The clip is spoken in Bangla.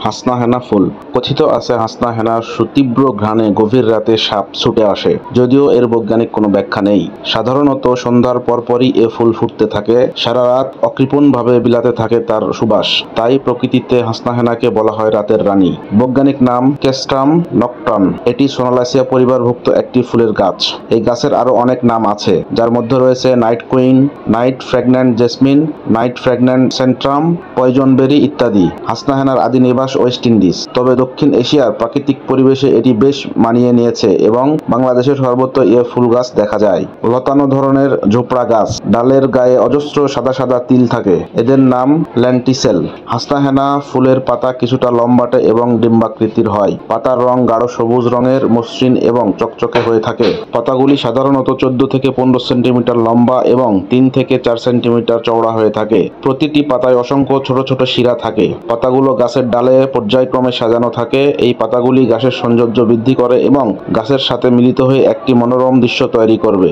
হাসনা হেনা ফুল। কথিত আছে হাসনা হেনার সুতীব্র ঘ্রাণে গভীর রাতে সাপ ছুটে আসে, যদিও এর বৈজ্ঞানিক কোনো ব্যাখ্যা নেই। সাধারণত সন্ধ্যার পরপরই এ ফুল ফুটতে থাকে, সারা রাত অকৃপণভাবে বিলাতে থাকে তার সুবাস। তাই প্রকৃতিতে হাসনা হেনাকে বলা হয় রাতের রানী। বৈজ্ঞানিক নাম ক্যাস্ট্রাম নক্টার্ন। এটি সোনালাসিয়া পরিবারভুক্ত একটি ফুলের গাছ। এই গাছের আরো অনেক নাম আছে, যার মধ্যে রয়েছে night queen, night fragrant jasmine, night fragrant cestrum, poison berry ইত্যাদি। হাসনা হেনার আদি নিবাস ওয়েস্ট ইন্ডিজ, তবে দক্ষিণ এশিয়ার প্রাকৃতিক পরিবেশে এটি বেশ মানিয়ে নিয়েছে এবং বাংলাদেশের সর্বত্র এ ফুল গাছ দেখা যায়। লতানো ধরনের ঝোপড়া গাছ, ডালের গায়ে অজস্র সাদা সাদা তিল থাকে। এদের নাম ল্যান্টিসেল। হাসনা হেনা ফুলের পাতা কিছুটা লম্বাটে এবং ডিম্বাকৃতির হয়। পাতার রং গাঢ় সবুজ রঙের, মসৃণ এবং চকচকে হয়ে থাকে। পাতাগুলি সাধারণত 14 থেকে 15 সেন্টিমিটার লম্বা এবং 3 থেকে 4 সেন্টিমিটার চওড়া হয়ে থাকে। প্রতিটি পাতায় অসংখ্য ছোট ছোট শিরা থাকে। পাতাগুলো গাছের ডালে পর্যায়ক্রমে সাজানো থাকে। এই পাতাগুলি গাছের সৌন্দর্য বৃদ্ধি করে এবং গাছের সাথে মিলিত হয়ে একটি মনোরম দৃশ্য তৈরি করবে।